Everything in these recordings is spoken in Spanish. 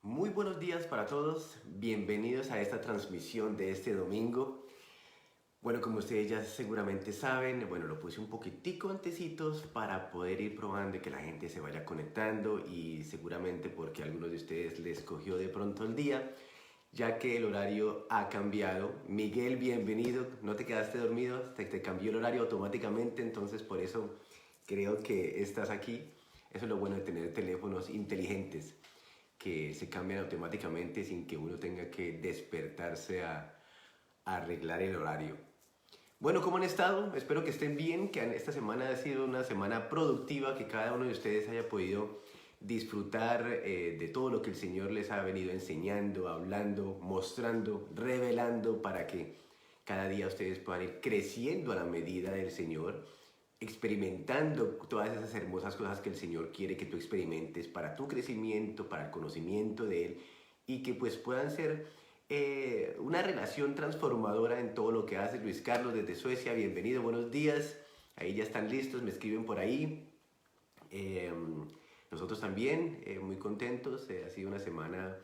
Muy buenos días para todos, bienvenidos a esta transmisión de este domingo. Bueno, como ustedes ya seguramente saben, lo puse un poquitico antecitos para poder ir probando y que la gente se vaya conectando y seguramente porque a algunos de ustedes les cogió de pronto el día, ya que el horario ha cambiado. Miguel, bienvenido, no te quedaste dormido, te cambió el horario automáticamente, entonces por eso creo que estás aquí. Eso es lo bueno de tener teléfonos inteligentes que se cambian automáticamente sin que uno tenga que despertarse a arreglar el horario. Bueno, ¿cómo han estado? Espero que estén bien, que esta semana ha sido una semana productiva, que cada uno de ustedes haya podido disfrutar de todo lo que el Señor les ha venido enseñando, hablando, mostrando, revelando para que cada día ustedes puedan ir creciendo a la medida del Señor, experimentando todas esas hermosas cosas que el Señor quiere que tú experimentes para tu crecimiento, para el conocimiento de Él y que pues puedan ser una relación transformadora en todo lo que hace. Luis Carlos desde Suecia, bienvenido, buenos días. Ahí ya están listos, me escriben por ahí. Eh, Nosotros también, muy contentos. Ha sido una semana,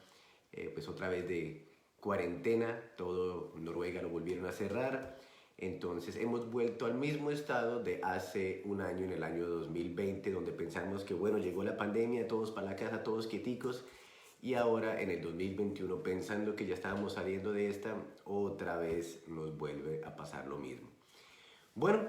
pues otra vez de cuarentena. Todo Noruega lo volvieron a cerrar. Entonces hemos vuelto al mismo estado de hace un año, en el año 2020, donde pensamos que bueno, llegó la pandemia, todos para la casa, todos quieticos. Y ahora en el 2021, pensando que ya estábamos saliendo de esta, otra vez nos vuelve a pasar lo mismo. Bueno,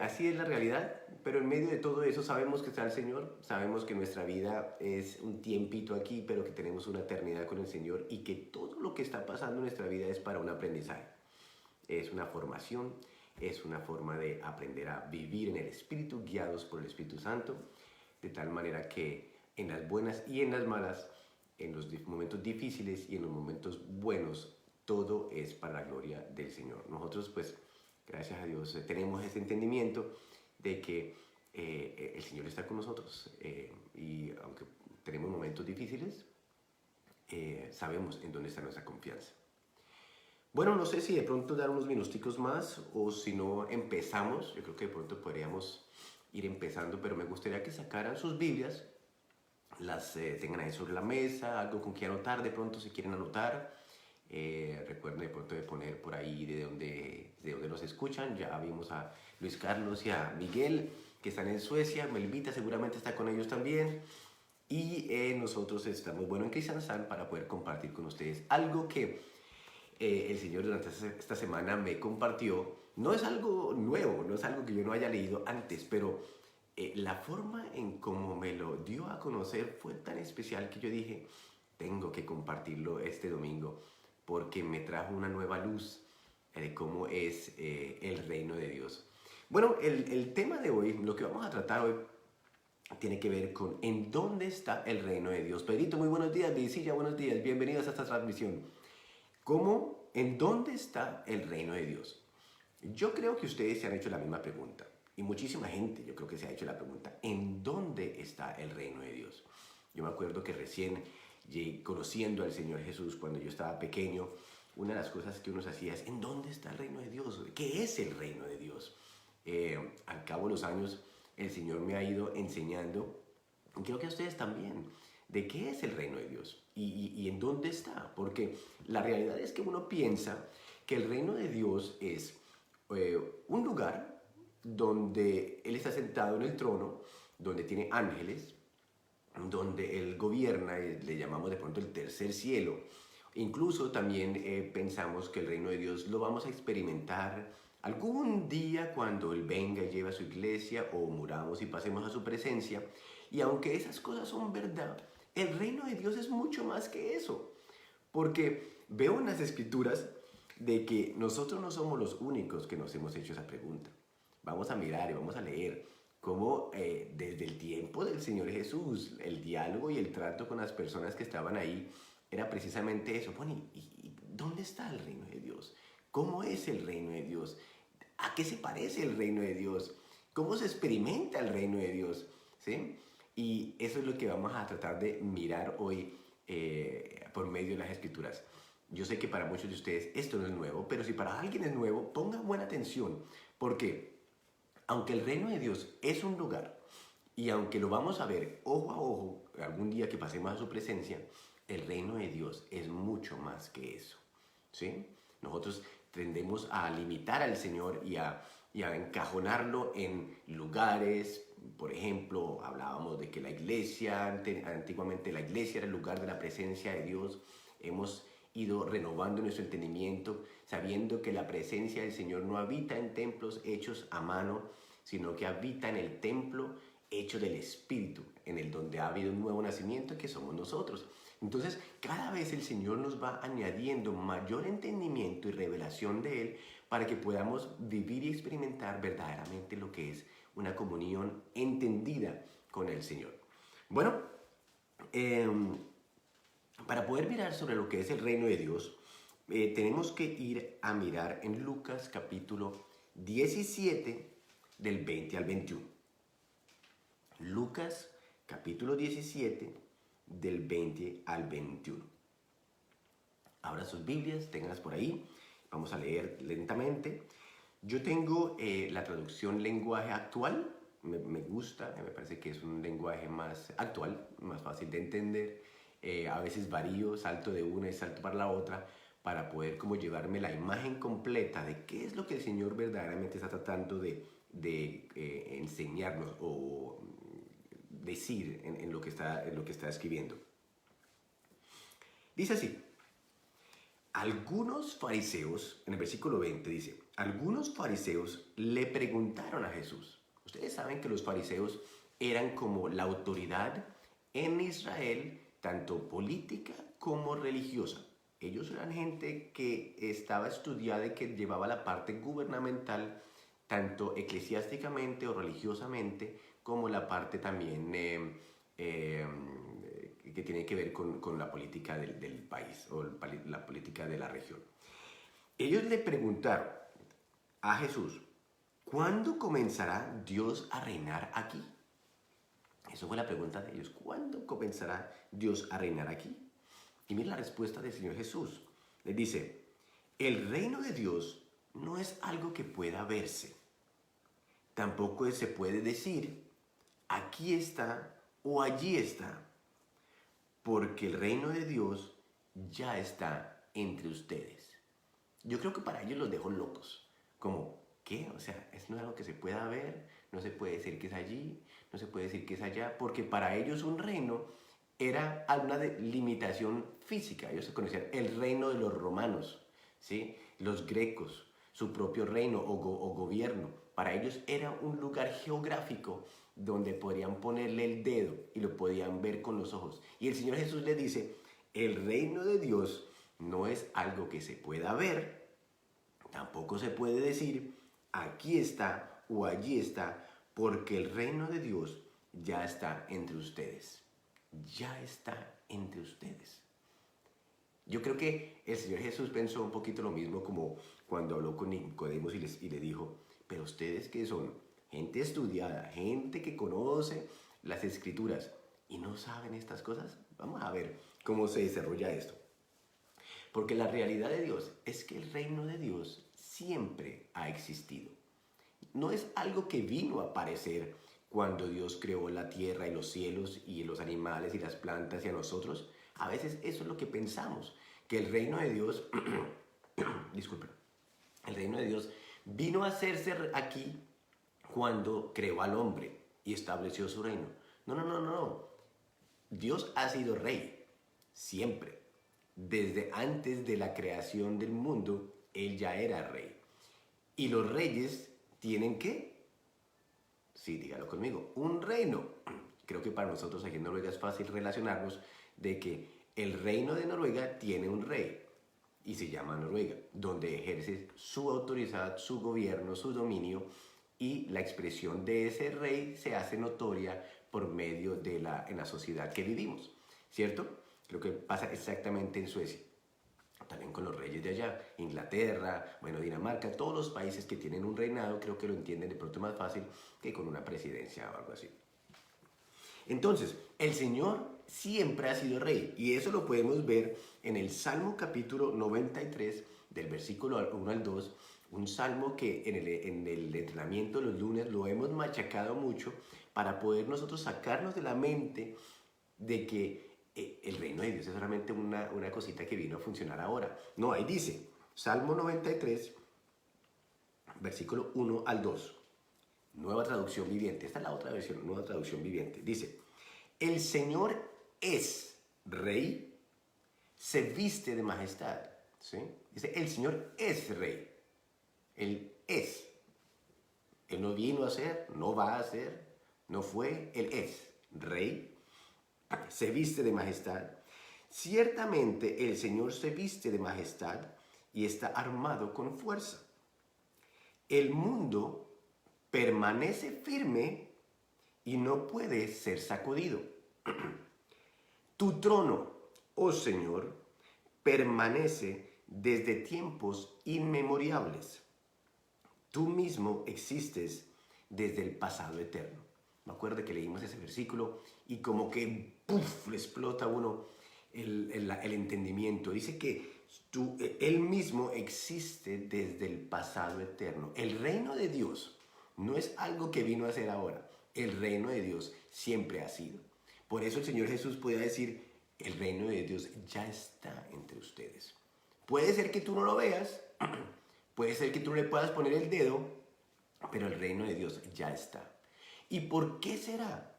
así es la realidad, pero en medio de todo eso sabemos que está el Señor, sabemos que nuestra vida es un tiempito aquí, pero que tenemos una eternidad con el Señor y que todo lo que está pasando en nuestra vida es para un aprendizaje. Es una formación, es una forma de aprender a vivir en el Espíritu, guiados por el Espíritu Santo, de tal manera que en las buenas y en las malas, en los momentos difíciles y en los momentos buenos, todo es para la gloria del Señor. Nosotros pues, gracias a Dios, tenemos ese entendimiento de que el Señor está con nosotros y aunque tenemos momentos difíciles, sabemos en dónde está nuestra confianza. Bueno, no sé si de pronto dar unos minuticos más o si no empezamos. Yo creo que de pronto podríamos ir empezando, pero me gustaría que sacaran sus Biblias, las tengan ahí sobre la mesa, algo con que anotar de pronto si quieren anotar. Recuerden de pronto de poner por ahí de donde nos escuchan. Ya vimos a Luis Carlos y a Miguel que están en Suecia. Melvita seguramente está con ellos también. Y nosotros estamos, en Cristiansand para poder compartir con ustedes algo que el Señor durante esta semana me compartió. No es algo nuevo, no es algo que yo no haya leído antes, pero la forma en cómo me lo dio a conocer fue tan especial que yo dije, tengo que compartirlo este domingo, porque me trajo una nueva luz de cómo es el reino de Dios. Bueno, el tema de hoy, lo que vamos a tratar hoy, tiene que ver con en dónde está el reino de Dios. Pedrito, muy buenos días. Visilla, buenos días. Bienvenidos a esta transmisión. ¿Cómo? ¿En dónde está el reino de Dios? Yo creo que ustedes se han hecho la misma pregunta. Y muchísima gente yo creo que se ha hecho la pregunta. ¿En dónde está el reino de Dios? Yo me acuerdo que recién conociendo al Señor Jesús cuando yo estaba pequeño, una de las cosas que uno se hacía es ¿en dónde está el reino de Dios? ¿Qué es el reino de Dios? Al cabo de los años el Señor me ha ido enseñando, y creo que a ustedes también, de qué es el reino de Dios y en dónde está. Porque la realidad es que uno piensa que el reino de Dios es un lugar donde Él está sentado en el trono, donde tiene ángeles, donde Él gobierna, le llamamos de pronto el tercer cielo. Incluso también pensamos que el reino de Dios lo vamos a experimentar algún día cuando Él venga y lleve a su iglesia o muramos y pasemos a su presencia. Y aunque esas cosas son verdad, el reino de Dios es mucho más que eso. Porque veo en las escrituras de que nosotros no somos los únicos que nos hemos hecho esa pregunta. Vamos a mirar y vamos a leer cómo desde el tiempo del Señor Jesús, el diálogo y el trato con las personas que estaban ahí era precisamente eso. Bueno, ¿y dónde está el reino de Dios? ¿Cómo es el reino de Dios? ¿A qué se parece el reino de Dios? ¿Cómo se experimenta el reino de Dios? ¿Sí? Y eso es lo que vamos a tratar de mirar hoy por medio de las escrituras. Yo sé que para muchos de ustedes esto no es nuevo, pero si para alguien es nuevo, ponga buena atención, porque aunque el reino de Dios es un lugar y aunque lo vamos a ver ojo a ojo algún día que pasemos a su presencia, el reino de Dios es mucho más que eso, ¿sí? Nosotros tendemos a limitar al Señor y a encajonarlo en lugares. Por ejemplo, hablábamos de que la iglesia, antiguamente la iglesia era el lugar de la presencia de Dios. Hemos ido renovando nuestro entendimiento, sabiendo que la presencia del Señor no habita en templos hechos a mano, sino que habita en el templo hecho del Espíritu, en el donde ha habido un nuevo nacimiento que somos nosotros. Entonces, cada vez el Señor nos va añadiendo mayor entendimiento y revelación de Él para que podamos vivir y experimentar verdaderamente lo que es una comunión entendida con el Señor. Bueno, para poder mirar sobre lo que es el reino de Dios, tenemos que ir a mirar en Lucas capítulo 17 del 20 al 21. Lucas capítulo 17 del 20 al 21. Abra sus Biblias, ténganlas por ahí. Vamos a leer lentamente. Yo tengo la traducción lenguaje actual. Me gusta, me parece que es un lenguaje más actual, más fácil de entender. A veces varío, salto de una y salto para la otra para poder como llevarme la imagen completa de qué es lo que el Señor verdaderamente está tratando de enseñarnos o decir en lo que está escribiendo. Dice así: algunos fariseos, en el versículo 20 dice, algunos fariseos le preguntaron a Jesús. Ustedes saben que los fariseos eran como la autoridad en Israel, tanto política como religiosa. Ellos eran gente que estaba estudiada y que llevaba la parte gubernamental, tanto eclesiásticamente o religiosamente, como la parte también que tiene que ver con la política del país o la política de la región. Ellos le preguntaron a Jesús, ¿cuándo comenzará Dios a reinar aquí? Eso fue la pregunta de ellos. ¿Cuándo comenzará Dios a reinar aquí? Y mira la respuesta del Señor Jesús. Les dice, el reino de Dios no es algo que pueda verse. Tampoco se puede decir, aquí está o allí está, porque el reino de Dios ya está entre ustedes. Yo creo que para ellos los dejó locos. Como, ¿qué? O sea, es no es algo que se pueda ver, no se puede decir que es allí, no se puede decir que es allá, porque para ellos un reino era una limitación física. Ellos se conocían el reino de los romanos, ¿sí? Los grecos, su propio reino o gobierno. Para ellos era un lugar geográfico donde podrían ponerle el dedo y lo podían ver con los ojos. Y el Señor Jesús les dice, el reino de Dios no es algo que se pueda ver, tampoco se puede decir, aquí está o allí está, porque el reino de Dios ya está entre ustedes. Ya está entre ustedes. Yo creo que el Señor Jesús pensó un poquito lo mismo como cuando habló con Nicodemos y le dijo, pero ustedes que son gente estudiada, gente que conoce las Escrituras y no saben estas cosas, vamos a ver cómo se desarrolla esto. Porque la realidad de Dios es que el reino de Dios siempre ha existido. No es algo que vino a aparecer cuando Dios creó la tierra y los cielos y los animales y las plantas y a nosotros. A veces eso es lo que pensamos, que el reino de Dios, disculpen, el reino de Dios vino a hacerse aquí cuando creó al hombre y estableció su reino. No, no, no, no. Dios ha sido rey siempre. Desde antes de la creación del mundo, Él ya era rey. Y los reyes tienen ¿qué? Sí, dígalo conmigo, un reino. Creo que para nosotros aquí en Noruega es fácil relacionarnos de que el reino de Noruega tiene un rey y se llama Noruega, donde ejerce su autoridad, su gobierno, su dominio, y la expresión de ese rey se hace notoria por medio de en la sociedad que vivimos, ¿cierto? Creo que pasa exactamente en Suecia. También con los reyes de allá, Inglaterra, bueno, Dinamarca, todos los países que tienen un reinado, creo que lo entienden de pronto más fácil que con una presidencia o algo así. Entonces, el Señor siempre ha sido rey y eso lo podemos ver en el Salmo capítulo 93, del versículo 1 al 2, un salmo que en el entrenamiento de los lunes lo hemos machacado mucho para poder nosotros sacarnos de la mente de que el reino de Dios es solamente una cosita que vino a funcionar ahora. No, ahí dice, Salmo 93, versículo 1 al 2. Nueva traducción viviente. Esta es la otra versión, nueva traducción viviente. Dice, el Señor es rey, se viste de majestad. ¿Sí? Dice, el Señor es rey. Él es. Él no vino a ser, no va a ser, no fue, Él es rey, se viste de majestad. Ciertamente el Señor se viste de majestad y está armado con fuerza. El mundo permanece firme y no puede ser sacudido. Tu trono, oh Señor, permanece desde tiempos inmemorables. Tú mismo existes desde el pasado eterno. Me acuerdo que leímos ese versículo y como que ¡puf!, le explota a uno el entendimiento. Dice que Él mismo existe desde el pasado eterno. El reino de Dios no es algo que vino a ser ahora. El reino de Dios siempre ha sido. Por eso el Señor Jesús podía decir, el reino de Dios ya está entre ustedes. Puede ser que tú no lo veas, puede ser que tú no le puedas poner el dedo, pero el reino de Dios ya está. ¿Y por qué será?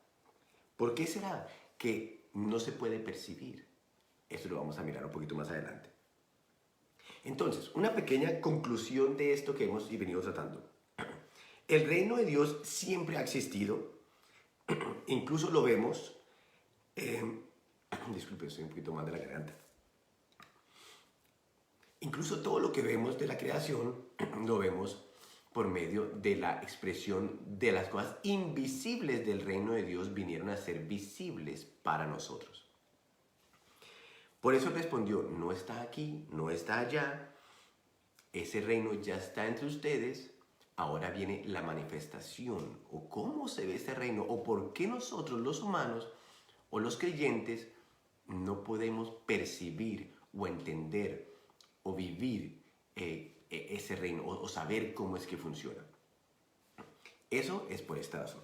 ¿Por qué será que no se puede percibir? Eso lo vamos a mirar un poquito más adelante. Entonces, una pequeña conclusión de esto que hemos venido tratando. El reino de Dios siempre ha existido, incluso lo vemos, disculpe, estoy un poquito mal de la garganta. Incluso todo lo que vemos de la creación lo vemos por medio de la expresión de las cosas invisibles del reino de Dios vinieron a ser visibles para nosotros. Por eso respondió, no está aquí, no está allá, ese reino ya está entre ustedes, ahora viene la manifestación o cómo se ve ese reino o por qué nosotros los humanos o los creyentes no podemos percibir o entender o vivir ese reino o saber cómo es que funciona. Eso es por esta razón.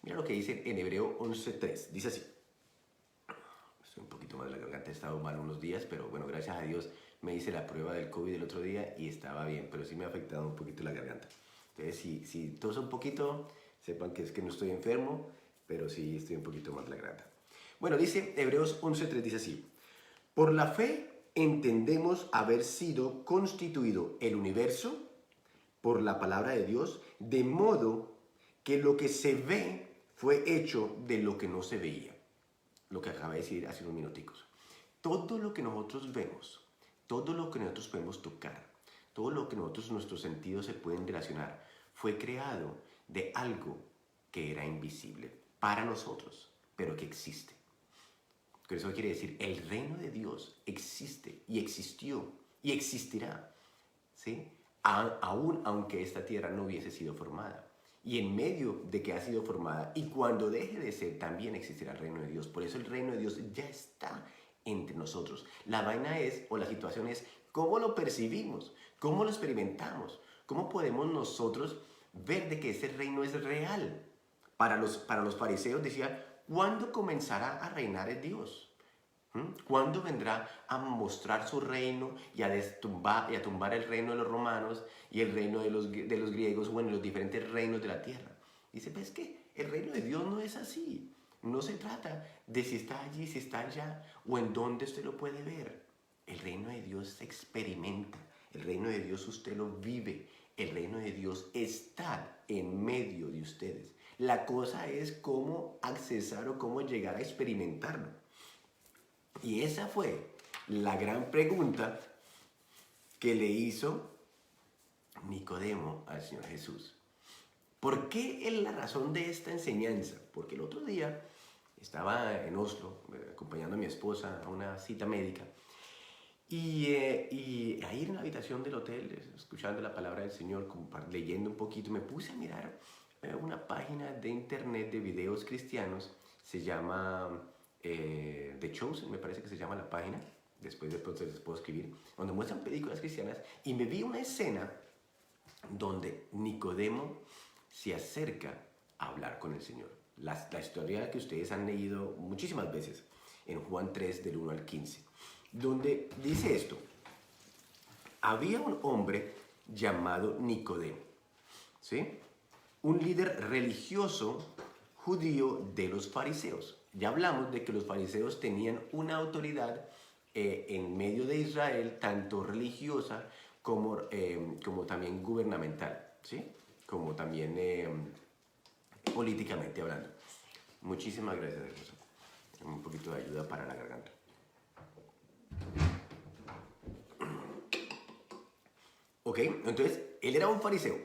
Mira lo que dice en Hebreo 11:3. Dice así. Estoy un poquito mal de la garganta, he estado mal unos días, pero bueno, gracias a Dios me hice la prueba del COVID el otro día y estaba bien, pero sí me ha afectado un poquito la garganta. Entonces, si toso un poquito, sepan que es que no estoy enfermo, pero sí estoy un poquito mal de la garganta. Bueno, dice Hebreos 11:3, dice así. Por la fe entendemos haber sido constituido el universo por la palabra de Dios, de modo que lo que se ve fue hecho de lo que no se veía. Lo que acaba de decir hace unos minuticos. Todo lo que nosotros vemos, todo lo que nosotros podemos tocar, todo lo que nuestros sentidos se pueden relacionar, fue creado de algo que era invisible para nosotros, pero que existe. Eso quiere decir, el reino de Dios existe y existió y existirá, ¿sí? Aún aunque esta tierra no hubiese sido formada. Y en medio de que ha sido formada y cuando deje de ser, también existirá el reino de Dios. Por eso el reino de Dios ya está entre nosotros. La vaina es, o la situación es, cómo lo percibimos, cómo lo experimentamos, cómo podemos nosotros ver de que ese reino es real. Para los fariseos decían, ¿cuándo comenzará a reinar el Dios? ¿Cuándo vendrá a mostrar su reino y a tumbar el reino de los romanos y el reino de los griegos, bueno, los diferentes reinos de la tierra? Dice, ¿ves qué? El reino de Dios no es así. No se trata de si está allí, si está allá o en dónde usted lo puede ver. El reino de Dios se experimenta. El reino de Dios usted lo vive. El reino de Dios está en medio de ustedes. La cosa es cómo accesar o cómo llegar a experimentarlo. Y esa fue la gran pregunta que le hizo Nicodemo al Señor Jesús. ¿Por qué es la razón de esta enseñanza? Porque el otro día estaba en Oslo acompañando a mi esposa a una cita médica y ahí en la habitación del hotel, escuchando la palabra del Señor, leyendo un poquito, me puse a mirar una página de internet de videos cristianos. Se llama The Chosen, me parece que se llama la página. Después les puedo escribir, donde muestran películas cristianas y me vi una escena donde Nicodemo se acerca a hablar con el Señor. la historia que ustedes han leído muchísimas veces en Juan 3 del 1 al 15, donde dice esto: había un hombre llamado Nicodemo, ¿sí? Un líder religioso judío de los fariseos. Ya hablamos de que los fariseos tenían una autoridad en medio de Israel, tanto religiosa como también gubernamental, ¿sí? Como también políticamente hablando. Muchísimas gracias, hermoso. Un poquito de ayuda para la garganta. Ok, entonces él era un fariseo.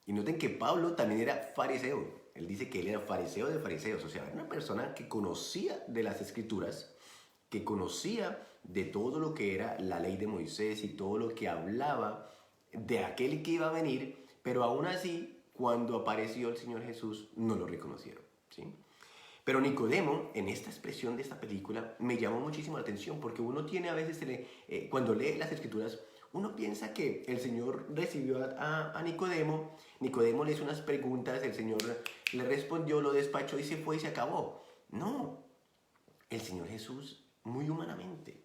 Y noten que Pablo también era fariseo. Él dice que él era fariseo de fariseos. O sea, era una persona que conocía de las escrituras, que conocía de todo lo que era la ley de Moisés y todo lo que hablaba de aquel que iba a venir, pero aún así, cuando apareció el Señor Jesús, no lo reconocieron, ¿sí? Pero Nicodemo, en esta expresión de esta película, me llamó muchísimo la atención, porque uno tiene a veces, cuando lee las escrituras, uno piensa que el Señor recibió a Nicodemo, Nicodemo le hizo unas preguntas, el Señor le respondió, lo despachó y se fue y se acabó. No, el Señor Jesús, muy humanamente,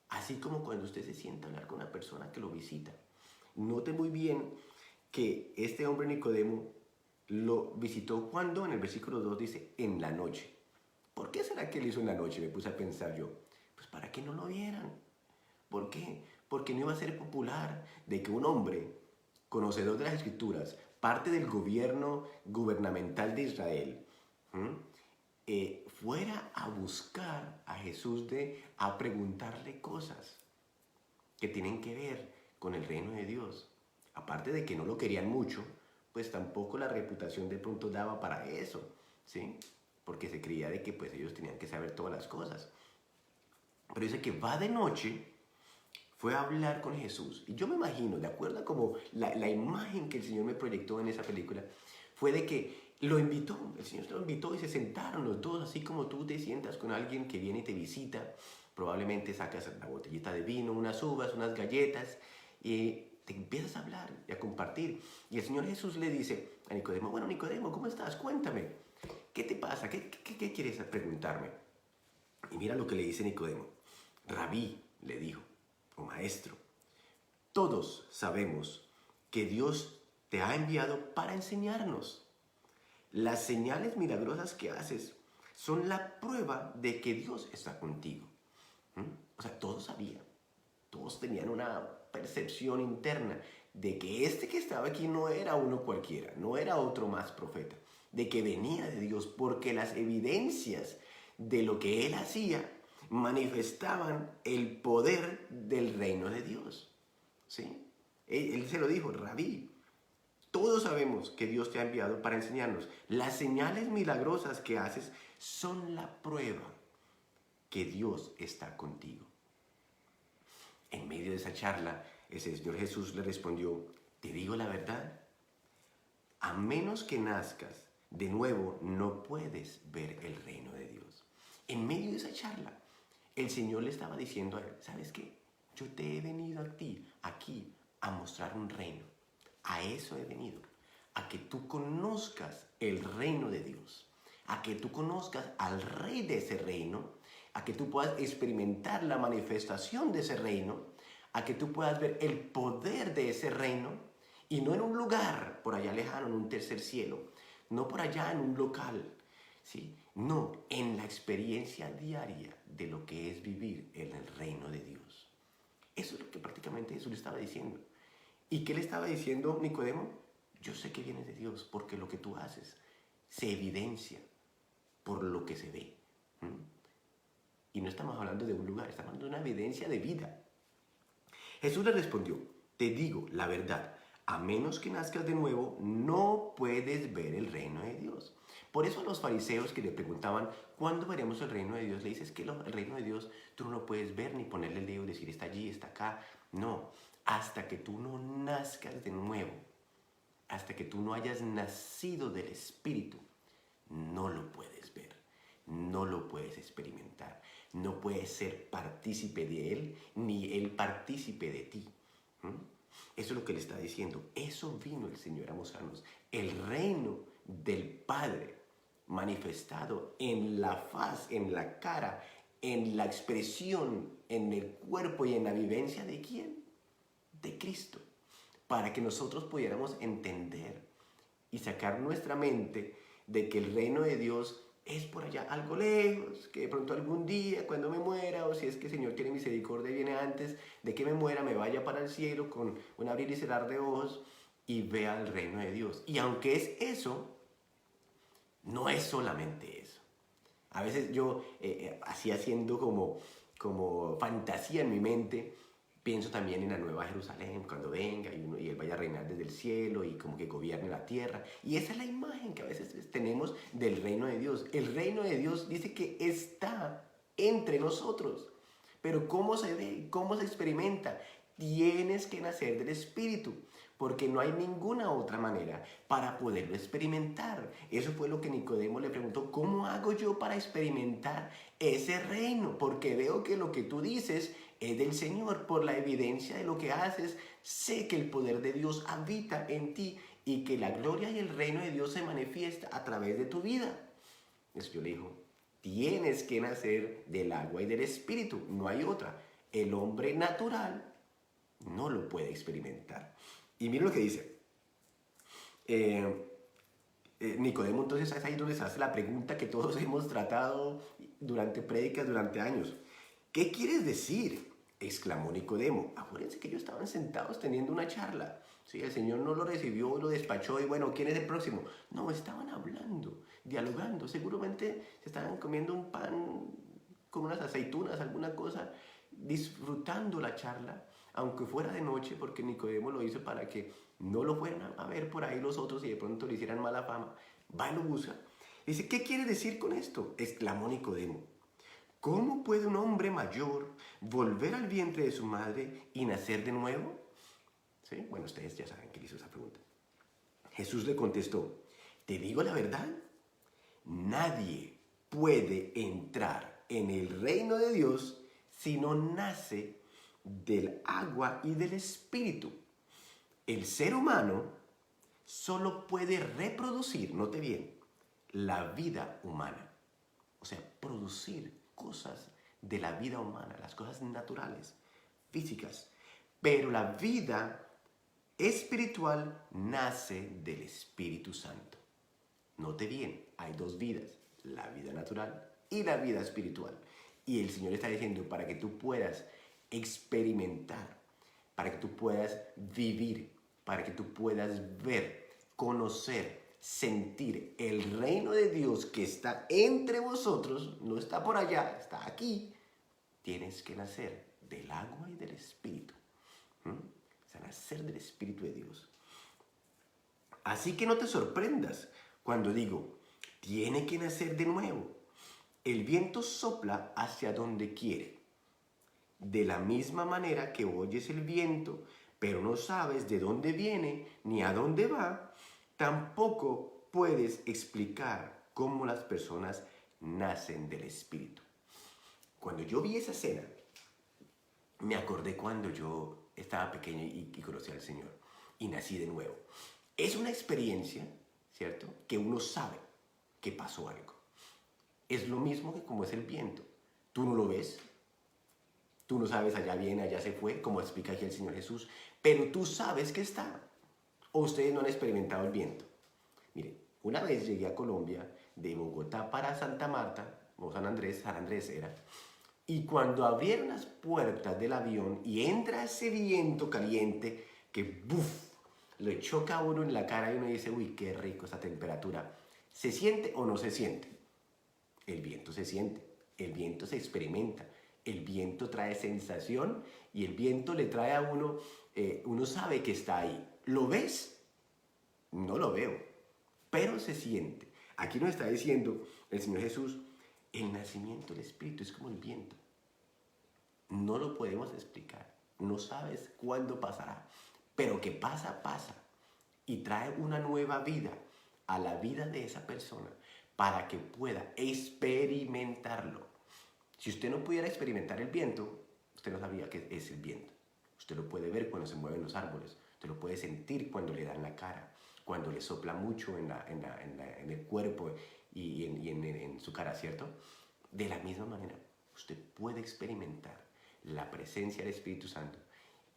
así como cuando usted se sienta a hablar con una persona que lo visita, note muy bien que este hombre Nicodemo lo visitó cuando, en el versículo 2 dice, en la noche. ¿Por qué será que lo hizo en la noche? Me puse a pensar yo. Pues para que no lo vieran. ¿Por qué? Porque no iba a ser popular de que un hombre, conocedor de las escrituras, parte del gobierno gubernamental de Israel, fuera a buscar a Jesús, a preguntarle cosas que tienen que ver con el reino de Dios. Aparte de que no lo querían mucho, pues tampoco la reputación de pronto daba para eso, ¿sí? Porque se creía de que pues ellos tenían que saber todas las cosas. Pero dice que va de noche, fue a hablar con Jesús. Y yo me imagino, de acuerdo a como la imagen que el Señor me proyectó en esa película, fue de que lo invitó, el Señor lo invitó y se sentaron los dos, así como tú te sientas con alguien que viene y te visita. Probablemente sacas la botellita de vino, unas uvas, unas galletas, y te empiezas a hablar y a compartir. Y el Señor Jesús le dice a Nicodemo, bueno, Nicodemo, ¿cómo estás? Cuéntame, ¿qué te pasa? ¿Qué quieres preguntarme? Y mira lo que le dice Nicodemo. Rabí, le dijo, o maestro, todos sabemos que Dios te ha enviado para enseñarnos. Las señales milagrosas que haces son la prueba de que Dios está contigo. O sea, todos sabían, todos tenían una percepción interna de que este que estaba aquí no era uno cualquiera, no era otro más profeta, de que venía de Dios, porque las evidencias de lo que él hacía manifestaban el poder del reino de Dios. ¿Sí? Él se lo dijo, Rabí, todos sabemos que Dios te ha enviado para enseñarnos. Las señales milagrosas que haces son la prueba que Dios está contigo. En medio de esa charla, ese Señor Jesús le respondió, te digo la verdad, a menos que nazcas de nuevo, no puedes ver el reino de Dios. En medio de esa charla, el Señor le estaba diciendo a él, ¿sabes qué? Yo te he venido a ti, aquí, a mostrar un reino. A eso he venido, a que tú conozcas el reino de Dios, a que tú conozcas al rey de ese reino, a que tú puedas experimentar la manifestación de ese reino, a que tú puedas ver el poder de ese reino, y no en un lugar por allá lejano, en un tercer cielo, no por allá en un local, ¿sí? No, en la experiencia diaria de lo que es vivir en el reino de Dios. Eso es lo que prácticamente Jesús le estaba diciendo. ¿Y qué le estaba diciendo Nicodemo? Yo sé que vienes de Dios porque lo que tú haces se evidencia por lo que se ve. Y no estamos hablando de un lugar, estamos hablando de una evidencia de vida. Jesús le respondió, te digo la verdad, a menos que nazcas de nuevo, no puedes ver el reino de Dios. Por eso a los fariseos que le preguntaban, ¿cuándo veremos el reino de Dios? Le dices que el reino de Dios tú no lo puedes ver ni ponerle el dedo y decir está allí, está acá. No, hasta que tú no nazcas de nuevo, hasta que tú no hayas nacido del Espíritu, no lo puedes ver, no lo puedes experimentar, no puedes ser partícipe de Él, ni Él partícipe de ti. Eso es lo que le está diciendo. Eso vino el Señor a mostrarnos. El reino del Padre manifestado en la faz, en la cara, en la expresión, en el cuerpo y en la vivencia de ¿quién? De Cristo. Para que nosotros pudiéramos entender y sacar nuestra mente de que el reino de Dios es por allá algo lejos, que de pronto algún día cuando me muera, o si es que el Señor tiene misericordia y viene antes de que me muera, me vaya para el cielo con un abrir y cerrar de ojos y vea el reino de Dios. Y aunque es eso, no es solamente eso. A veces yo, así haciendo como fantasía en mi mente, pienso también en la Nueva Jerusalén, cuando venga y Él vaya a reinar desde el cielo y como que gobierne la tierra. Y esa es la imagen que a veces tenemos del reino de Dios. El reino de Dios dice que está entre nosotros. Pero ¿cómo se ve? ¿Cómo se experimenta? Tienes que nacer del Espíritu, porque no hay ninguna otra manera para poderlo experimentar. Eso fue lo que Nicodemo le preguntó: ¿cómo hago yo para experimentar ese reino? Porque veo que lo que tú dices es del Señor. Por la evidencia de lo que haces, sé que el poder de Dios habita en ti y que la gloria y el reino de Dios se manifiesta a través de tu vida. Eso yo le digo: tienes que nacer del agua y del Espíritu, no hay otra. El hombre natural no lo puede experimentar. Y mira lo que dice. Nicodemo, entonces es ahí donde se hace la pregunta que todos hemos tratado durante prédicas, durante años. ¿Qué quieres decir?, exclamó Nicodemo. Acuérdense que ellos estaban sentados teniendo una charla. ¿Sí? El Señor no lo recibió, lo despachó y bueno, ¿quién es el próximo? No, estaban hablando, dialogando. Seguramente se estaban comiendo un pan con unas aceitunas, alguna cosa, disfrutando la charla, aunque fuera de noche, porque Nicodemo lo hizo para que no lo fueran a ver por ahí los otros y de pronto le hicieran mala fama. Va y lo busca. Dice: ¿qué quiere decir con esto?, exclamó Nicodemo. ¿Cómo puede un hombre mayor volver al vientre de su madre y nacer de nuevo? ¿Sí? Bueno, ustedes ya saben que le hizo esa pregunta. Jesús le contestó: te digo la verdad, nadie puede entrar en el reino de Dios si no nace del agua y del Espíritu. El ser humano solo puede reproducir, note bien, la vida humana. O sea, producir cosas de la vida humana, las cosas naturales, físicas. Pero la vida espiritual nace del Espíritu Santo. Note bien, hay dos vidas, la vida natural y la vida espiritual. Y el Señor está diciendo, para que tú puedas experimentar, para que tú puedas vivir, para que tú puedas ver, conocer, sentir el reino de Dios que está entre vosotros, no está por allá, está aquí, tienes que nacer del agua y del Espíritu. O sea, nacer del Espíritu de Dios. Así que no te sorprendas cuando digo, tiene que nacer de nuevo. El viento sopla hacia donde quiere. De la misma manera que oyes el viento, pero no sabes de dónde viene ni a dónde va, tampoco puedes explicar cómo las personas nacen del Espíritu. Cuando yo vi esa escena, me acordé cuando yo estaba pequeño y conocí al Señor y nací de nuevo. Es una experiencia, ¿cierto?, que uno sabe que pasó algo. Es lo mismo que como es el viento. Tú no lo ves, tú no sabes allá viene, allá se fue, como explica aquí el Señor Jesús, pero tú sabes que está. O ustedes no han experimentado el viento. Miren, una vez llegué a Colombia, de Bogotá para Santa Marta, o San Andrés era, y cuando abrieron las puertas del avión y entra ese viento caliente que ¡buf!, le choca a uno en la cara y uno dice, uy, qué rico esa temperatura. ¿Se siente o no se siente? El viento se siente, el viento se experimenta, el viento trae sensación y el viento le trae a uno, uno sabe que está ahí. ¿Lo ves? No lo veo, pero se siente. Aquí nos está diciendo el Señor Jesús, el nacimiento del Espíritu es como el viento. No lo podemos explicar, no sabes cuándo pasará, pero que pasa, pasa. Y trae una nueva vida a la vida de esa persona para que pueda experimentarlo. Si usted no pudiera experimentar el viento, usted no sabría qué es el viento. Usted lo puede ver cuando se mueven los árboles, usted lo puede sentir cuando le dan la cara, cuando le sopla mucho en el cuerpo y en su cara, ¿cierto? De la misma manera, usted puede experimentar la presencia del Espíritu Santo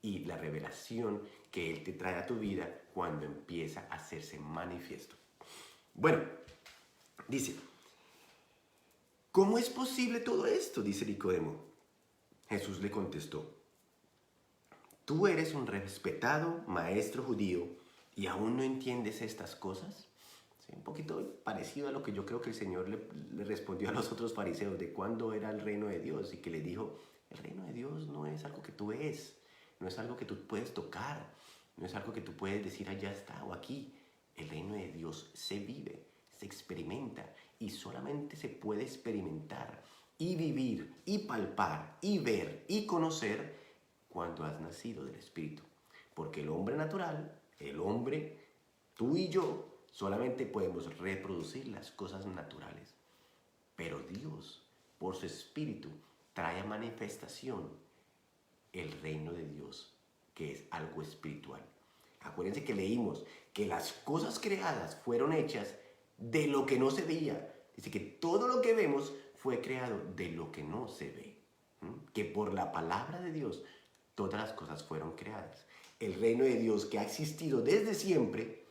y la revelación que Él te trae a tu vida cuando empieza a hacerse manifiesto. Bueno, dice, ¿cómo es posible todo esto?, dice Nicodemo. Jesús le contestó, ¿tú eres un respetado maestro judío y aún no entiendes estas cosas? Sí, un poquito parecido a lo que yo creo que el Señor le respondió a los otros fariseos de cuándo era el reino de Dios, y que le dijo, el reino de Dios no es algo que tú ves, no es algo que tú puedes tocar, no es algo que tú puedes decir allá está o aquí. El reino de Dios se vive, se experimenta, y solamente se puede experimentar y vivir y palpar y ver y conocer cuando has nacido del Espíritu. Porque el hombre natural, el hombre, tú y yo, solamente podemos reproducir las cosas naturales. Pero Dios, por su Espíritu, trae a manifestación el reino de Dios, que es algo espiritual. Acuérdense que leímos que las cosas creadas fueron hechas de lo que no se veía. Dice que todo lo que vemos fue creado de lo que no se ve. Que por la palabra de Dios todas las cosas fueron creadas. El reino de Dios, que ha existido desde siempre,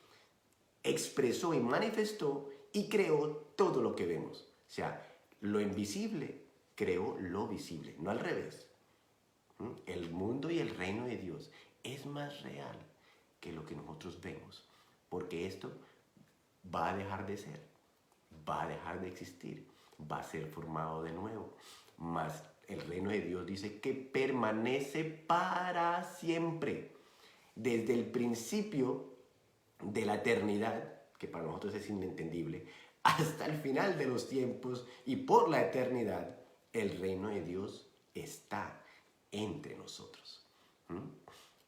expresó y manifestó y creó todo lo que vemos. O sea, lo invisible creó lo visible, no al revés. El mundo y el reino de Dios es más real que lo que nosotros vemos, porque esto va a dejar de ser, va a dejar de existir, va a ser formado de nuevo. Mas el reino de Dios dice que permanece para siempre, desde el principio de la eternidad, que para nosotros es inentendible, hasta el final de los tiempos y por la eternidad, el reino de Dios está entre nosotros.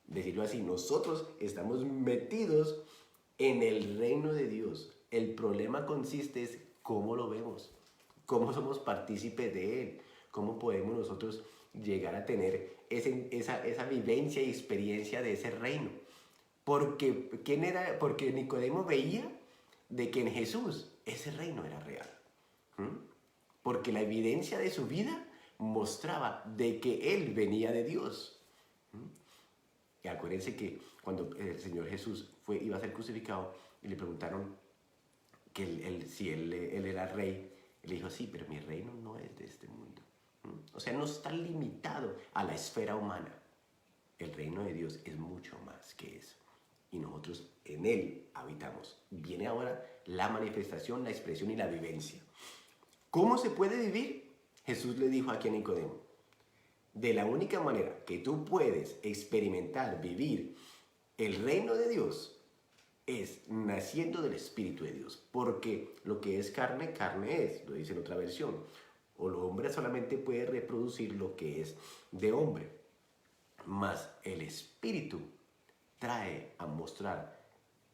Decirlo así, nosotros estamos metidos en el reino de Dios. El problema consiste en cómo lo vemos, cómo somos partícipes de Él, cómo podemos nosotros llegar a tener esa vivencia y experiencia de ese reino. Porque Nicodemo veía de que en Jesús ese reino era real. Porque la evidencia de su vida mostraba de que Él venía de Dios. Y acuérdense que cuando el Señor Jesús iba a ser crucificado y le preguntaron que si él era rey, él dijo, sí, pero mi reino no es de este mundo. O sea, no está limitado a la esfera humana. El reino de Dios es mucho más que eso. Y nosotros en Él habitamos. Viene ahora la manifestación, la expresión y la vivencia. ¿Cómo se puede vivir? Jesús le dijo aquí a Nicodemo, de la única manera que tú puedes experimentar, vivir el reino de Dios es naciendo del Espíritu de Dios. Porque lo que es carne, carne es, lo dice en otra versión. O el hombre solamente puede reproducir lo que es de hombre. Mas el Espíritu trae a mostrar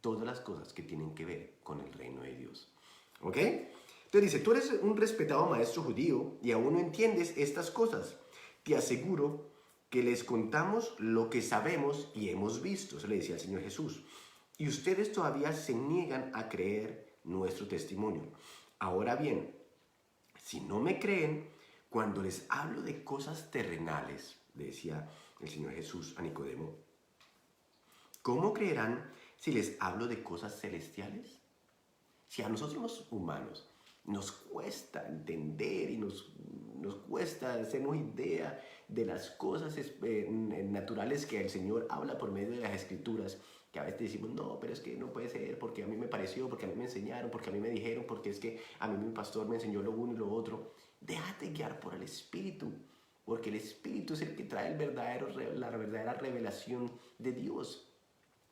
todas las cosas que tienen que ver con el reino de Dios. ¿Ok? Entonces dice, tú eres un respetado maestro judío y aún no entiendes estas cosas. Te aseguro que les contamos lo que sabemos y hemos visto. Eso le decía el Señor Jesús. Y ustedes todavía se niegan a creer nuestro testimonio. Ahora bien, si no me creen, cuando les hablo de cosas terrenales, le decía el Señor Jesús a Nicodemo, ¿cómo creerán si les hablo de cosas celestiales? Si a nosotros los humanos nos cuesta entender y nos cuesta hacernos idea de las cosas naturales que el Señor habla por medio de las Escrituras, que a veces decimos, no, pero es que no puede ser, porque a mí me pareció, porque a mí me enseñaron, porque a mí me dijeron, porque es que a mí mi pastor me enseñó lo uno y lo otro. Déjate guiar por el Espíritu, porque el Espíritu es el que trae la verdadera revelación de Dios,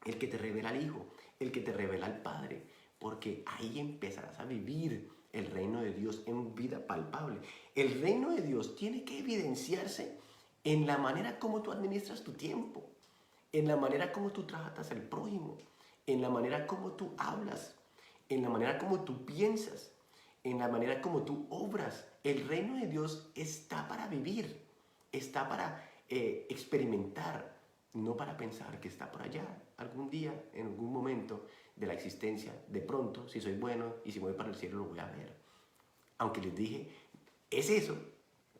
el que te revela al Hijo, el que te revela al Padre, porque ahí empezarás a vivir el reino de Dios en vida palpable. El reino de Dios tiene que evidenciarse en la manera como tú administras tu tiempo, en la manera como tú tratas al prójimo, en la manera como tú hablas, en la manera como tú piensas, en la manera como tú obras. El reino de Dios está para vivir, está para experimentar, no para pensar que está por allá. Algún día, en algún momento de la existencia, de pronto, si soy bueno y si me voy para el cielo, lo voy a ver. aunque les dije, es eso,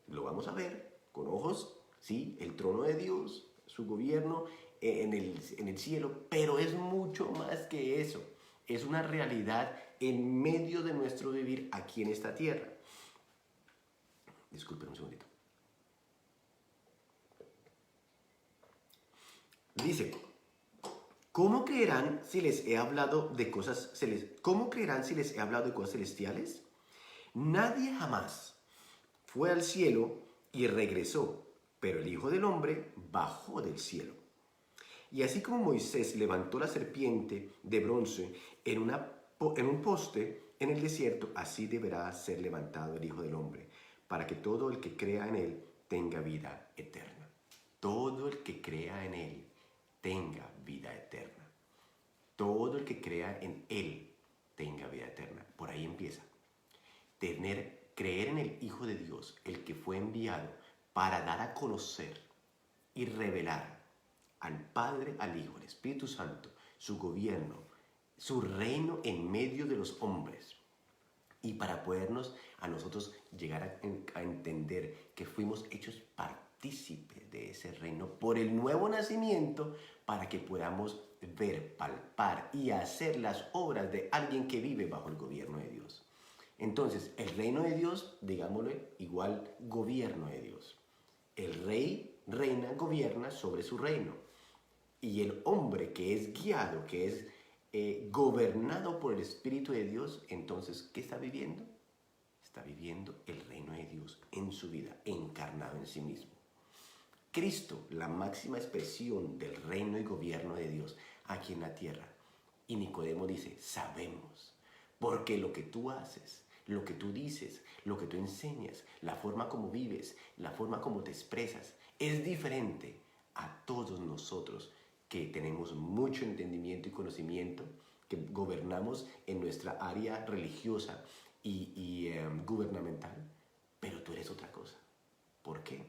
lo vamos a ver con ojos, sí, el trono de Dios, su gobierno en el cielo, pero es mucho más que eso. Es una realidad en medio de nuestro vivir aquí en esta tierra. Disculpen un segundito. Dice, ¿cómo creerán si les he hablado de cosas celestiales? Nadie jamás fue al cielo y regresó, pero el Hijo del Hombre bajó del cielo. Y así como Moisés levantó la serpiente de bronce en un poste en el desierto, así deberá ser levantado el Hijo del Hombre, para que todo el que crea en él tenga vida eterna. Todo el que crea en él tenga vida eterna. Todo el que crea en él tenga vida eterna. Por ahí empieza. Creer en el Hijo de Dios, el que fue enviado para dar a conocer y revelar al Padre, al Hijo, al Espíritu Santo, su gobierno, su reino en medio de los hombres. Y para podernos a nosotros llegar a entender que fuimos hechos partícipes de ese reino por el nuevo nacimiento, para que podamos ver, palpar y hacer las obras de alguien que vive bajo el gobierno de Dios. Entonces, el reino de Dios, digámosle, igual gobierno de Dios. El rey reina, gobierna sobre su reino. Y el hombre que es guiado, que es gobernado por el Espíritu de Dios, entonces, ¿qué está viviendo? Está viviendo el reino de Dios en su vida, encarnado en sí mismo. Cristo, la máxima expresión del reino y gobierno de Dios aquí en la tierra. Y Nicodemo dice, sabemos, porque lo que tú haces, lo que tú dices, lo que tú enseñas, la forma como vives, la forma como te expresas, es diferente a todos nosotros que tenemos mucho entendimiento y conocimiento, que gobernamos en nuestra área religiosa y gubernamental, pero tú eres otra cosa. ¿Por qué?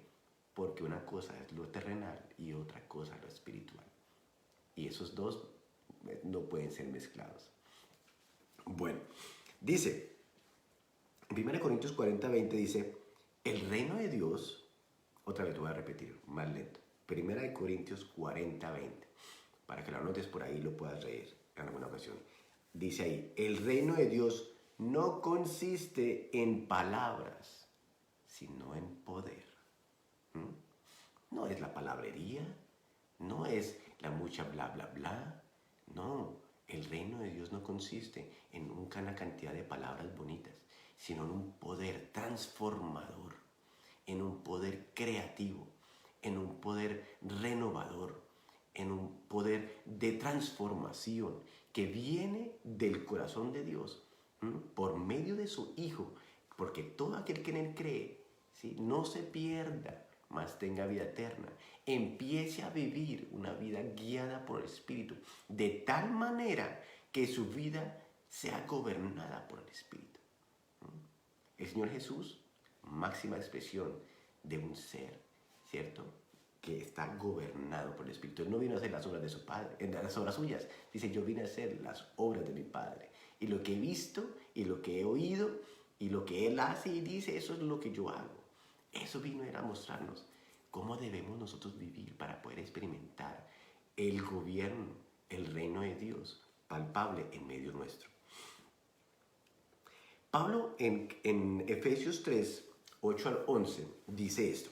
Porque una cosa es lo terrenal y otra cosa lo espiritual. Y esos dos no pueden ser mezclados. Bueno, dice, en 1 Corintios 40:20 dice, el reino de Dios, otra vez te voy a repetir, más lento. 1 Corintios 40:20, para que lo anotes por ahí y lo puedas leer en alguna ocasión. Dice ahí, el reino de Dios no consiste en palabras, sino en poder. No es la palabrería, no es la mucha bla bla bla, no. El reino de Dios no consiste en una cantidad de palabras bonitas, sino en un poder transformador, en un poder creativo, en un poder renovador, en un poder de transformación que viene del corazón de Dios, por medio de su Hijo, porque todo aquel que en él cree, ¿sí?, no se pierda, mas tenga vida eterna. Empiece a vivir una vida guiada por el Espíritu, de tal manera que su vida sea gobernada por el Espíritu. El Señor Jesús, máxima expresión de un ser, ¿cierto?, que está gobernado por el Espíritu. Él no vino a hacer las obras de su Padre, las obras suyas. Dice, yo vine a hacer las obras de mi Padre. Y lo que he visto, y lo que he oído, y lo que Él hace y dice, eso es lo que yo hago. Eso vino a mostrarnos cómo debemos nosotros vivir para poder experimentar el gobierno, el reino de Dios, palpable en medio nuestro. Pablo en Efesios 3, 8 al 11, dice esto.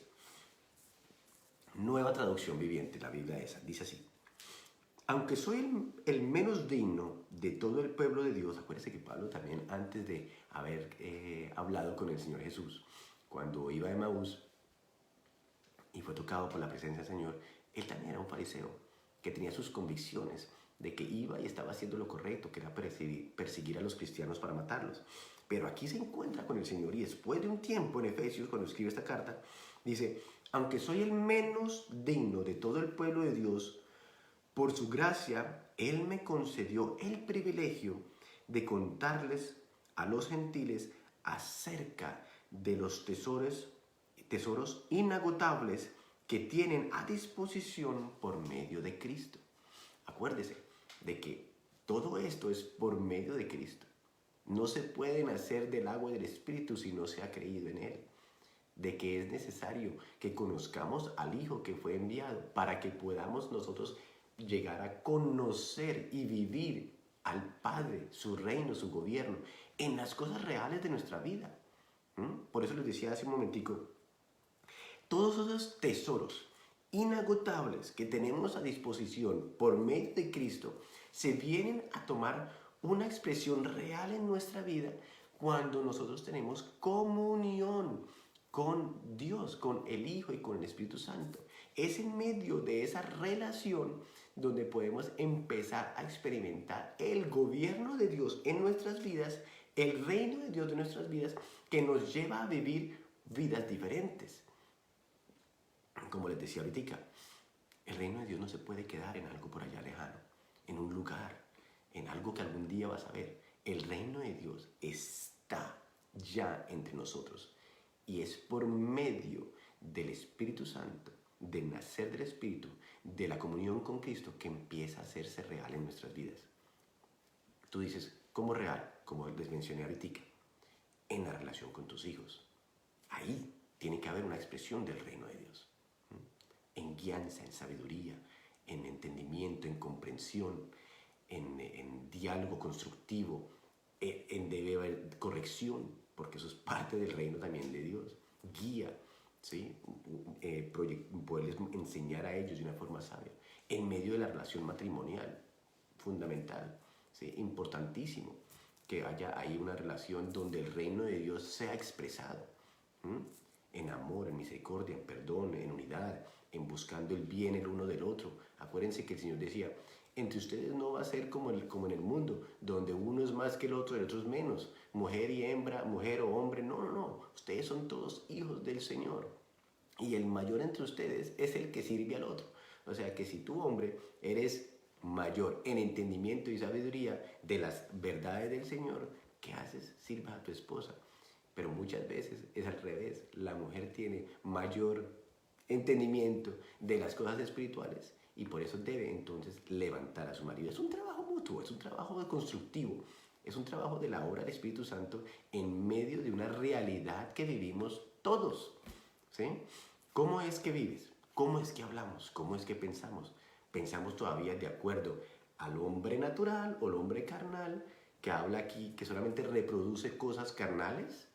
Nueva traducción viviente, la Biblia esa, dice así. Aunque soy el menos digno de todo el pueblo de Dios, acuérdense que Pablo también, antes de haber hablado con el Señor Jesús, cuando iba a Emaús y fue tocado por la presencia del Señor, él también era un fariseo que tenía sus convicciones de que iba y estaba haciendo lo correcto, que era perseguir a los cristianos para matarlos. Pero aquí se encuentra con el Señor y después de un tiempo en Efesios, cuando escribe esta carta, dice, aunque soy el menos digno de todo el pueblo de Dios, por su gracia, Él me concedió el privilegio de contarles a los gentiles acerca de los tesoros inagotables que tienen a disposición por medio de Cristo. Acuérdese de que todo esto es por medio de Cristo. No se puede nacer del agua y del Espíritu si no se ha creído en Él. De que es necesario que conozcamos al Hijo que fue enviado para que podamos nosotros llegar a conocer y vivir al Padre, su reino, su gobierno, en las cosas reales de nuestra vida. Por eso les decía hace un momentico, todos esos tesoros inagotables que tenemos a disposición por medio de Cristo se vienen a tomar una expresión real en nuestra vida cuando nosotros tenemos comunión con Dios, con el Hijo y con el Espíritu Santo. Es en medio de esa relación donde podemos empezar a experimentar el gobierno de Dios en nuestras vidas, el reino de Dios de nuestras vidas, que nos lleva a vivir vidas diferentes. Como les decía ahorita, el reino de Dios no se puede quedar en algo por allá lejano, en un lugar, en algo que algún día vas a ver. El reino de Dios está ya entre nosotros y es por medio del Espíritu Santo, del nacer del Espíritu, de la comunión con Cristo que empieza a hacerse real en nuestras vidas. Tú dices, ¿cómo real? Como les mencioné ahorita, en la relación con tus hijos. Ahí tiene que haber una expresión del reino de Dios. En guianza, en sabiduría, en entendimiento, en comprensión, en diálogo constructivo, debe haber corrección, porque eso es parte del reino también de Dios. Guía, ¿sí? Poderles enseñar a ellos de una forma sabia. En medio de la relación matrimonial, fundamental, ¿sí? Importantísimo que haya ahí una relación donde el reino de Dios sea expresado. En amor, en misericordia, en perdón, en unidad, en buscando el bien el uno del otro. Acuérdense que el Señor decía, entre ustedes no va a ser como en el mundo, donde uno es más que el otro es menos, mujer y hembra, mujer o hombre, no, ustedes son todos hijos del Señor. Y el mayor entre ustedes es el que sirve al otro. O sea que si tú, hombre, eres mayor en entendimiento y sabiduría de las verdades del Señor, ¿qué haces? Sirva a tu esposa. Pero muchas veces es al revés. La mujer tiene mayor entendimiento de las cosas espirituales y por eso debe entonces levantar a su marido. Es un trabajo mutuo, es un trabajo constructivo, es un trabajo de la obra del Espíritu Santo en medio de una realidad que vivimos todos. ¿Sí? ¿Cómo es que vives? ¿Cómo es que hablamos? ¿Cómo es que pensamos? ¿Pensamos todavía de acuerdo al hombre natural o al hombre carnal que habla aquí, que solamente reproduce cosas carnales?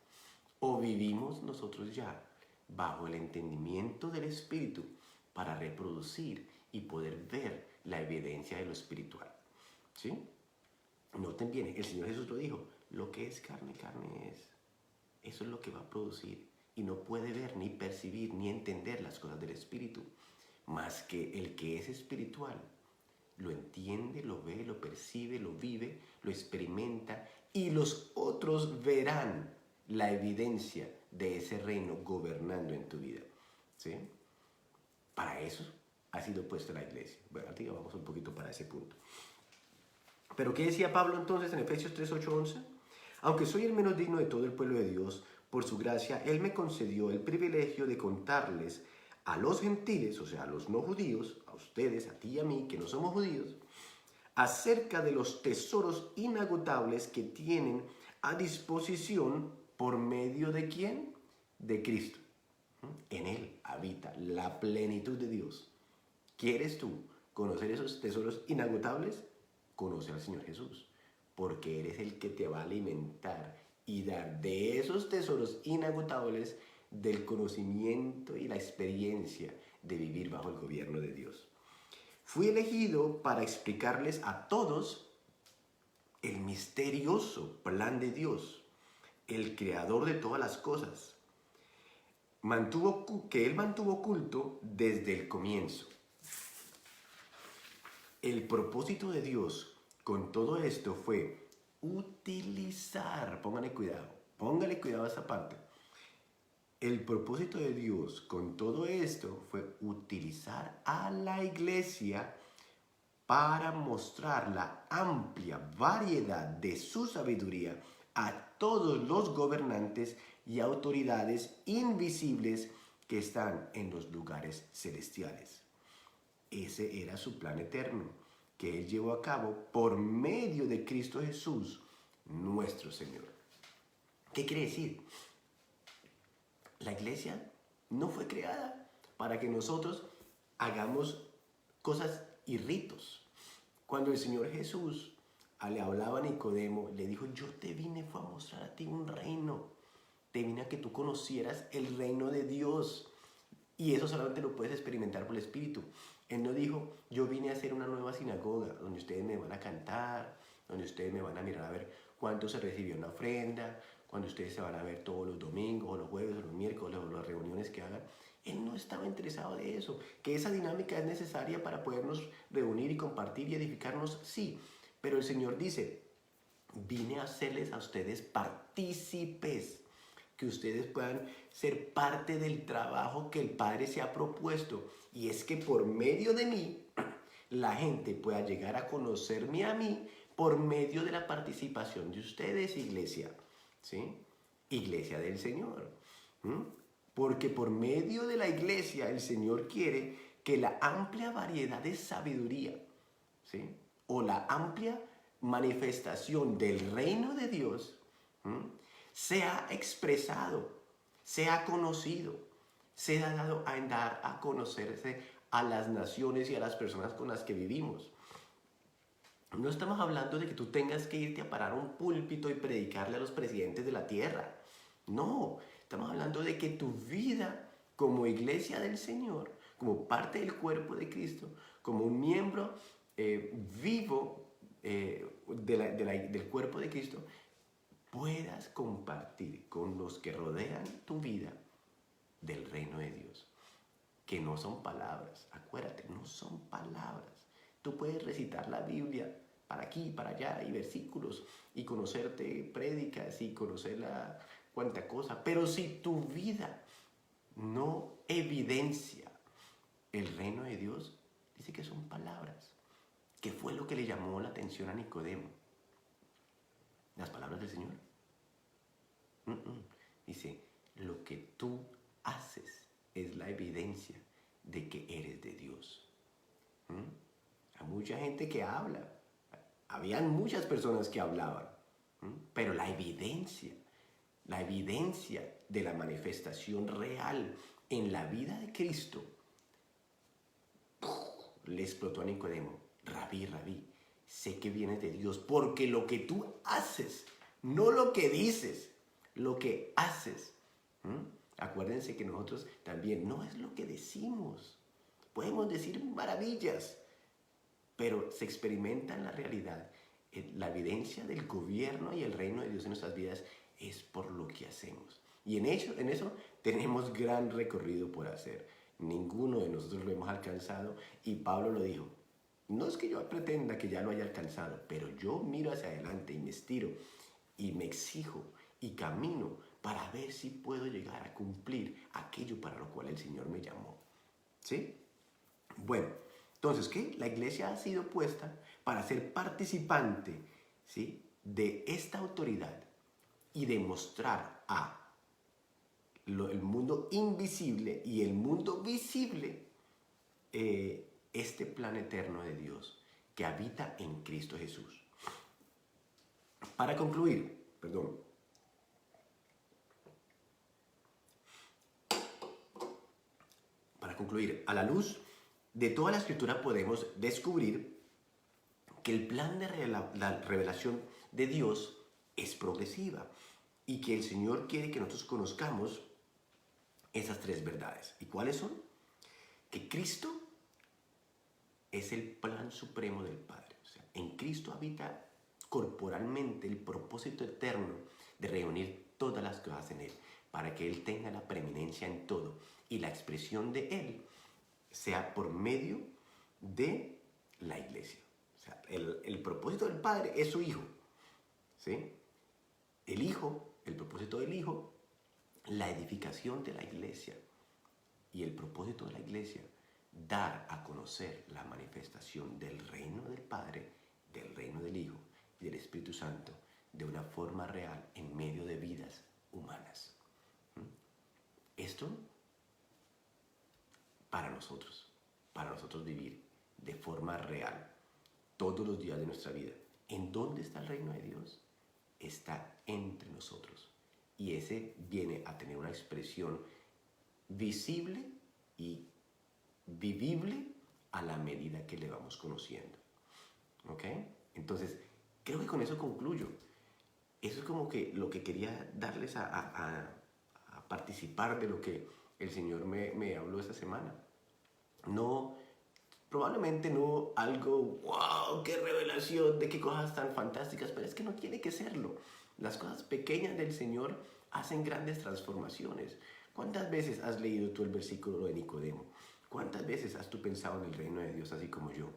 ¿O vivimos nosotros ya bajo el entendimiento del Espíritu para reproducir y poder ver la evidencia de lo espiritual? ¿Sí? Noten bien, el Señor Jesús lo dijo, lo que es carne, carne es. Eso es lo que va a producir y no puede ver, ni percibir, ni entender las cosas del Espíritu, más que el que es espiritual lo entiende, lo ve, lo percibe, lo vive, lo experimenta y los otros verán la evidencia de ese reino gobernando en tu vida. ¿Sí? Para eso ha sido puesta la iglesia. Bueno, ahora vamos un poquito para ese punto. Pero ¿qué decía Pablo entonces en Efesios 3, 8, 11? Aunque soy el menos digno de todo el pueblo de Dios, por su gracia, Él me concedió el privilegio de contarles a los gentiles, o sea, a los no judíos, a ustedes, a ti y a mí, que no somos judíos, acerca de los tesoros inagotables que tienen a disposición por medio de ¿quién? De Cristo. En Él habita la plenitud de Dios. ¿Quieres tú conocer esos tesoros inagotables? Conoce al Señor Jesús, porque Él es el que te va a alimentar y dar de esos tesoros inagotables del conocimiento y la experiencia de vivir bajo el gobierno de Dios. Fui elegido para explicarles a todos el misterioso plan de Dios, el creador de todas las cosas, que Él mantuvo oculto desde el comienzo. El propósito de Dios con todo esto fue utilizar, póngale cuidado a esa parte. El propósito de Dios con todo esto fue utilizar a la iglesia para mostrar la amplia variedad de su sabiduría a todos los gobernantes y autoridades invisibles que están en los lugares celestiales. Ese era su plan eterno, que Él llevó a cabo por medio de Cristo Jesús nuestro Señor. ¿Qué quiere decir? La iglesia no fue creada para que nosotros hagamos cosas y ritos. Cuando el Señor Jesús le hablaba a Nicodemo, le dijo, yo te vine fue a mostrar a ti un reino. Te vine a que tú conocieras el reino de Dios. Y eso solamente lo puedes experimentar por el Espíritu. Él no dijo, yo vine a hacer una nueva sinagoga donde ustedes me van a cantar, donde ustedes me van a mirar a ver cuánto se recibió en la ofrenda, cuando ustedes se van a ver todos los domingos, o los jueves, o los miércoles, o las reuniones que hagan. Él no estaba interesado de eso. Que esa dinámica es necesaria para podernos reunir y compartir y edificarnos, sí. Pero el Señor dice, vine a hacerles a ustedes partícipes, que ustedes puedan ser parte del trabajo que el Padre se ha propuesto. Y es que por medio de mí, la gente pueda llegar a conocerme a mí por medio de la participación de ustedes, iglesia. ¿Sí? Iglesia del Señor. Porque por medio de la iglesia el Señor quiere que la amplia variedad de sabiduría, ¿sí? O la amplia manifestación del reino de Dios, sea expresado, sea conocido, sea dado a dar a conocerse a las naciones y a las personas con las que vivimos. No estamos hablando de que tú tengas que irte a parar un púlpito y predicarle a los presidentes de la tierra. No, estamos hablando de que tu vida como iglesia del Señor, como parte del cuerpo de Cristo, como un miembro vivo del cuerpo de Cristo, puedas compartir con los que rodean tu vida del reino de Dios. Que no son palabras, acuérdate, no son palabras. Tú puedes recitar la Biblia para aquí, para allá, y versículos, y conocerte prédicas, y conocer cuánta cosa, pero si tu vida no evidencia el reino de Dios, dice que son palabras. ¿Qué fue lo que le llamó la atención a Nicodemo? ¿Las palabras del Señor? Dice, lo que tú haces es la evidencia de que eres de Dios. Hay mucha gente que habla. Habían muchas personas que hablaban. Pero la evidencia de la manifestación real en la vida de Cristo, le explotó a Nicodemo. Rabí, sé que vienes de Dios, porque lo que tú haces, no lo que dices, lo que haces. Acuérdense que nosotros también no es lo que decimos. Podemos decir maravillas, pero se experimenta en la realidad. La evidencia del gobierno y el reino de Dios en nuestras vidas es por lo que hacemos. Y en eso tenemos gran recorrido por hacer. Ninguno de nosotros lo hemos alcanzado, y Pablo lo dijo. No es que yo pretenda que ya lo haya alcanzado, pero yo miro hacia adelante y me estiro y me exijo y camino para ver si puedo llegar a cumplir aquello para lo cual el Señor me llamó. ¿Sí? Bueno, entonces, ¿qué? La iglesia ha sido puesta para ser participante, ¿sí?, de esta autoridad y demostrar el mundo invisible y el mundo visible este plan eterno de Dios que habita en Cristo Jesús. Para concluir, a la luz de toda la Escritura podemos descubrir que el plan de la revelación de Dios es progresiva y que el Señor quiere que nosotros conozcamos esas tres verdades. ¿Y cuáles son? Que Cristo es el plan supremo del Padre. O sea, en Cristo habita corporalmente el propósito eterno de reunir todas las cosas en Él, para que Él tenga la preeminencia en todo y la expresión de Él sea por medio de la iglesia. O sea, el propósito del Padre es su Hijo, ¿sí? El Hijo, el propósito del Hijo, la edificación de la iglesia, y el propósito de la iglesia, dar a conocer la manifestación del reino del Padre, del reino del Hijo y del Espíritu Santo de una forma real en medio de vidas humanas. Esto para nosotros vivir de forma real todos los días de nuestra vida. ¿En dónde está el reino de Dios? está entre nosotros. Y ese viene a tener una expresión visible y vivible a la medida que le vamos conociendo. ¿Ok? Entonces, creo que con eso concluyo. Eso es como que lo que quería darles a participar de lo que el Señor me habló esta semana. No, probablemente no algo, wow, qué revelación, de qué cosas tan fantásticas, pero es que no tiene que serlo. Las cosas pequeñas del Señor hacen grandes transformaciones. ¿Cuántas veces has leído tú el versículo de Nicodemo? ¿Cuántas veces has tú pensado en el reino de Dios así como yo?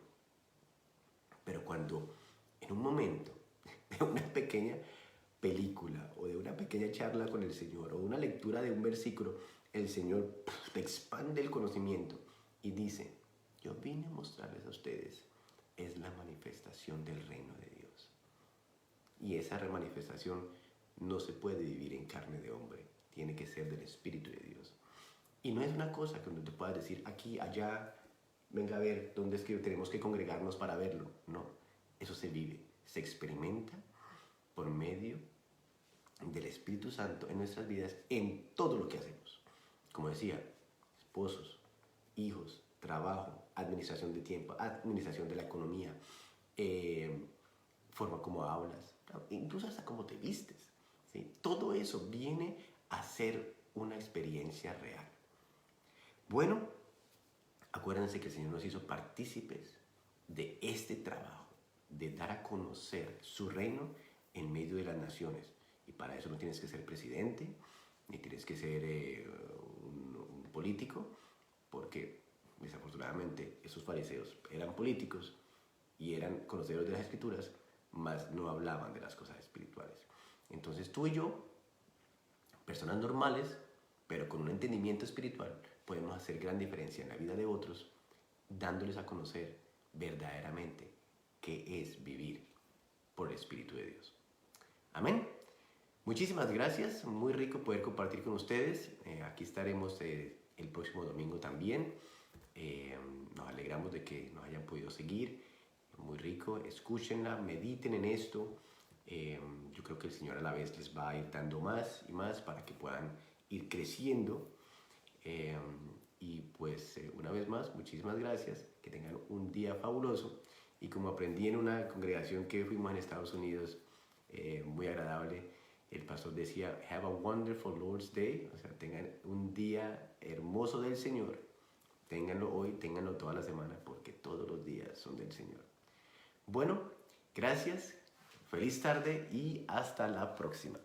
Pero cuando en un momento de una pequeña película o de una pequeña charla con el Señor o una lectura de un versículo, el Señor te expande el conocimiento y dice, yo vine a mostrarles a ustedes, es la manifestación del reino de Dios. Y esa manifestación no se puede vivir en carne de hombre, tiene que ser del Espíritu de Dios. Y no es una cosa que uno te pueda decir aquí, allá, venga a ver dónde es que tenemos que congregarnos para verlo. No, eso se vive, se experimenta por medio del Espíritu Santo en nuestras vidas en todo lo que hacemos. Como decía, esposos, hijos, trabajo, administración de tiempo, administración de la economía, forma como hablas, incluso hasta cómo te vistes. ¿Sí? Todo eso viene a ser una experiencia real. Bueno, acuérdense que el Señor nos hizo partícipes de este trabajo, de dar a conocer su reino en medio de las naciones. Y para eso no tienes que ser presidente, ni tienes que ser un político, porque desafortunadamente esos fariseos eran políticos y eran conocedores de las escrituras, mas no hablaban de las cosas espirituales. Entonces tú y yo, personas normales, pero con un entendimiento espiritual, podemos hacer gran diferencia en la vida de otros, dándoles a conocer verdaderamente qué es vivir por el Espíritu de Dios. Amén. Muchísimas gracias, muy rico poder compartir con ustedes. Aquí estaremos el próximo domingo también. Nos alegramos de que nos hayan podido seguir. Muy rico, escúchenla, mediten en esto. Yo creo que el Señor a la vez les va a ir dando más y más para que puedan ir creciendo. Y pues una vez más, muchísimas gracias, que tengan un día fabuloso. Y como aprendí en una congregación que fuimos en Estados Unidos, muy agradable, el pastor decía, have a wonderful Lord's Day, o sea, tengan un día hermoso del Señor, ténganlo hoy, ténganlo toda la semana, porque todos los días son del Señor. Bueno, gracias, feliz tarde y hasta la próxima.